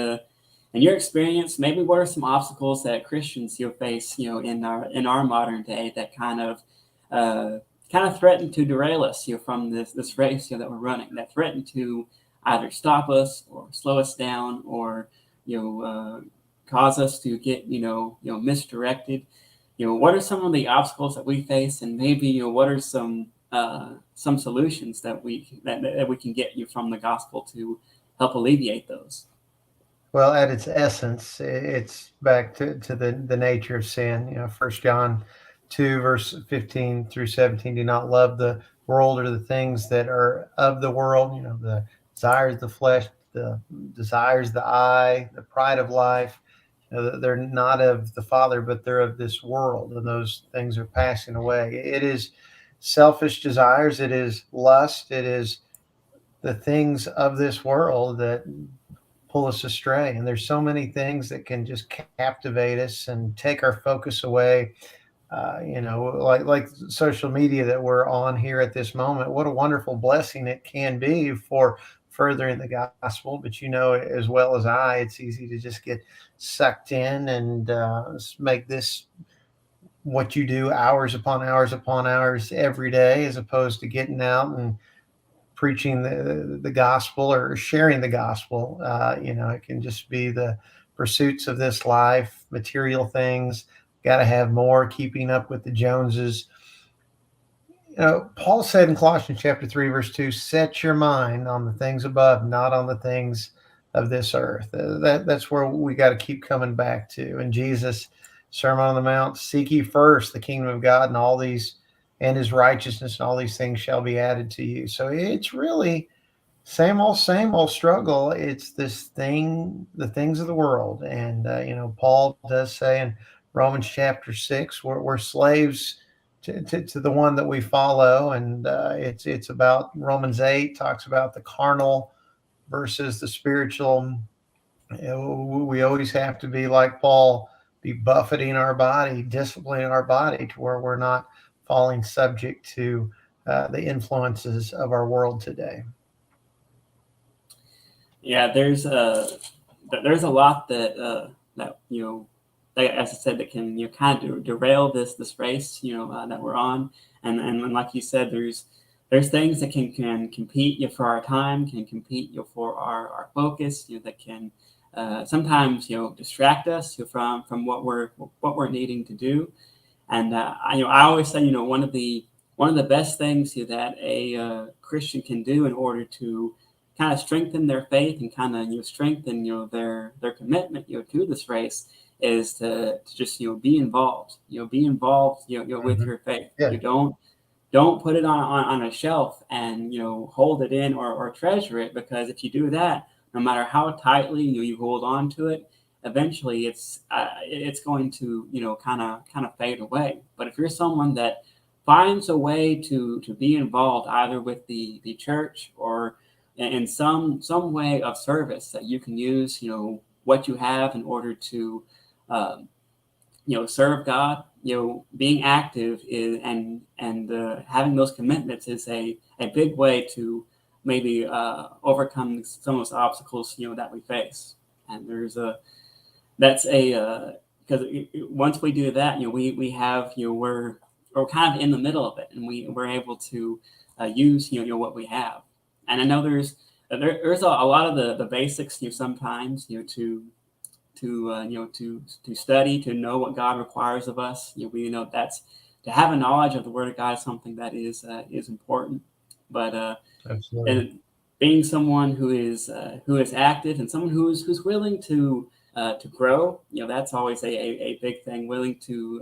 in your experience, maybe what are some obstacles that Christians face in our modern day that kind of threaten to derail us from this race that we're running, that threaten to either stop us or slow us down, or cause us to get misdirected. What are some of the obstacles that we face, and maybe what are some solutions that we can get from the gospel to help alleviate those? Well, at its essence, it's back to the nature of sin. 1 John 2, verse 15 through 17, do not love the world or the things that are of the world, the desires of the flesh, the desires of the eye, the pride of life. They're not of the Father, but they're of this world, and those things are passing away. It is selfish desires. It is lust. It is the things of this world that pull us astray. And there's so many things that can just captivate us and take our focus away. Like social media that we're on here at this moment. What a wonderful blessing it can be for furthering the gospel. But as well as it's easy to just get sucked in and make this what you do hours upon hours every day, as opposed to getting out and preaching the gospel or sharing the gospel. It can just be the pursuits of this life, material things, got to have more, keeping up with the Joneses. Paul said in Colossians chapter 3, verse 2, set your mind on the things above, not on the things of this earth. That's where we got to keep coming back to. And Jesus, Sermon on the Mount, seek ye first the kingdom of God, and all these, and his righteousness, and all these things shall be added to you. So it's really Same old struggle. It's this thing, the things of the world. And, Paul does say in Romans chapter 6, we're slaves to the one that we follow. And it's about Romans 8 talks about the carnal versus the spiritual. We always have to be like Paul, be buffeting our body, disciplining our body to where we're not falling subject to the influences of our world today. Yeah, there's a lot that as I said, that can kind of derail this race that we're on, and like you said, there's things that can compete for our time, can compete for our focus, that can sometimes distract us from what we're needing to do. And I always say, one of the best things that a Christian can do in order to kind of strengthen their faith and kind of strengthen their commitment to this race is to just be involved. Be involved with Mhm. your faith. Yeah. You don't put it on a shelf and hold it in or treasure it, because if you do that, no matter how tightly you hold on to it, eventually it's going to kind of fade away. But if you're someone that finds a way to be involved either with the church or in some way of service, that you can use what you have in order to um, serve God. Being active is and having those commitments is a big way to maybe overcome some of those obstacles that we face. And there's a that's a because once we do that, we have we're kind of in the middle of it, and we're able to use what we have. And I know there's a lot of the basics sometimes to study, to know what God requires of us. We know that's to have a knowledge of the Word of God is something that is important. But Absolutely. and being someone who is active and someone who's willing to grow, that's always a big thing. Willing to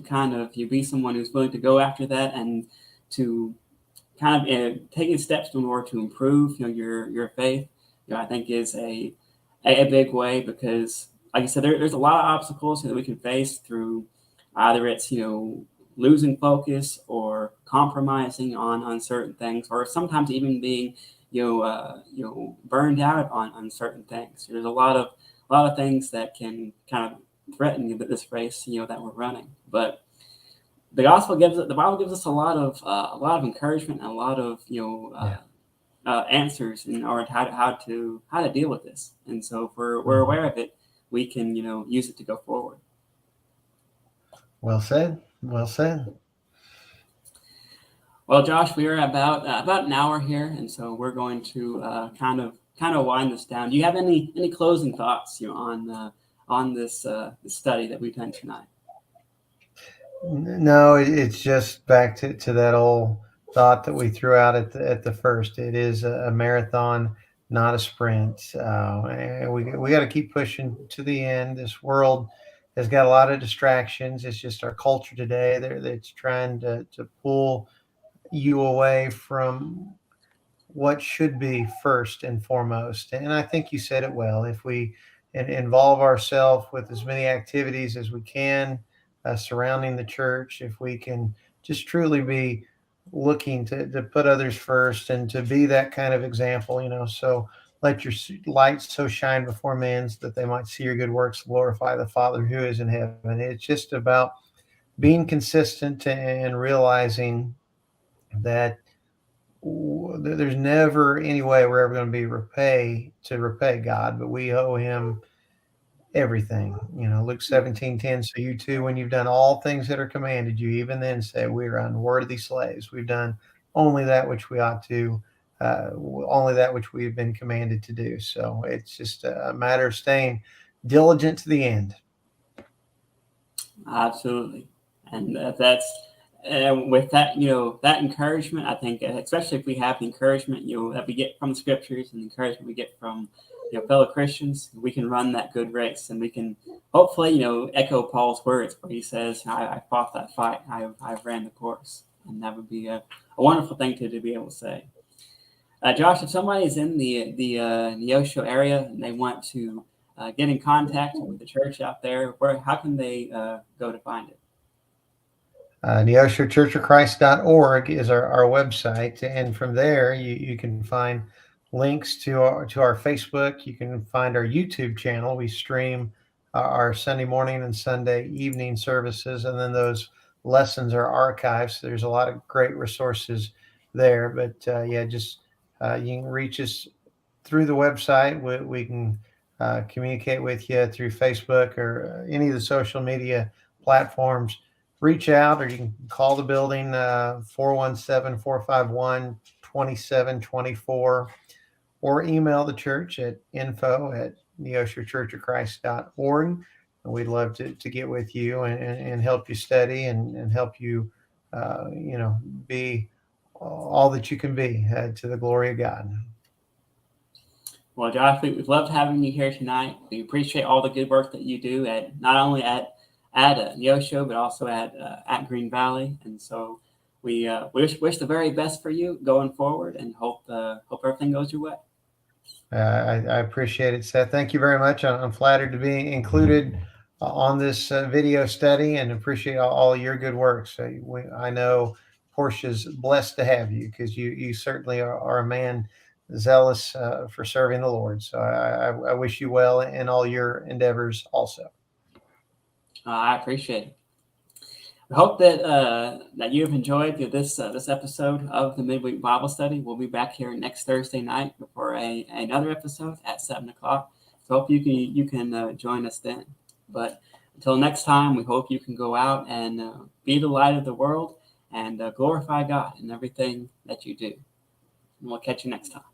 kind of you be someone who's willing to go after that and to kind of taking steps in order to improve your faith. I think is a big way, because like I said, there's a lot of obstacles that we can face through either it's losing focus or compromising on certain things, or sometimes even being burned out on certain things. There's a lot of things that can kind of threaten this race that we're running. But the Bible gives us a lot of encouragement and a lot of Yeah. answers in order how to deal with this. And so if we're Mhm. aware of it, we can use it to go forward. Well said. Well said. Well, Josh, we are about an hour here, and so we're going to kind of wind this down. Do you have any closing thoughts on this study that we've done tonight? No, it's just back to that old thought that we threw out at the first. It is a marathon, not a sprint. And we got to keep pushing to the end. This world has got a lot of distractions. It's just our culture today. That's trying to pull you away from what should be first and foremost. And I think you said it well. If we involve ourselves with as many activities as we can surrounding the church, if we can just truly be looking to put others first and to be that kind of example, so let your light so shine before men so that they might see your good works, glorify the Father who is in heaven. It's just about being consistent and realizing that there's never any way we're ever going to be repay God, but we owe him everything. Luke 17:10. So you too, when you've done all things that are commanded you, even then say we are unworthy slaves. We've done only that which we ought to, only that which we've been commanded to do. So it's just a matter of staying diligent to the end. Absolutely, and that's with that that encouragement. I think especially if we have the encouragement that we get from the scriptures and the encouragement we get from fellow Christians, we can run that good race, and we can hopefully echo Paul's words where he says, "I fought that fight. I've ran the course," and that would be a wonderful thing to be able to say. Josh, if somebody is in the Neosho area and they want to get in contact with the church out there, how can they go to find it? Neosho Church of Christ.org is our website. And from there, you can find links to our Facebook. You can find our YouTube channel. We stream our Sunday morning and Sunday evening services, and then those lessons are archived. So there's a lot of great resources there. But just you can reach us through the website. We can communicate with you through Facebook or any of the social media platforms. Reach out, or you can call the building 417-451-2724, or email the church at info@neoshochurchofchrist.org. And we'd love to get with you and help you study and help you, be all that you can be to the glory of God. Well, Josh, we've loved having you here tonight. We appreciate all the good work that you do at not only at Neosho, but also at Green Valley. And so we wish the very best for you going forward, and hope everything goes your way. I appreciate it, Seth. Thank you very much. I'm flattered to be included on this video study, and appreciate all your good work. So I know Portia's blessed to have you, because you certainly are a man zealous for serving the Lord. So I wish you well in all your endeavors also. I appreciate it. I hope that you have enjoyed this episode of the Midweek Bible Study. We'll be back here next Thursday night for another episode at 7:00. So hope you can join us then. But until next time, we hope you can go out and be the light of the world and glorify God in everything that you do. And we'll catch you next time.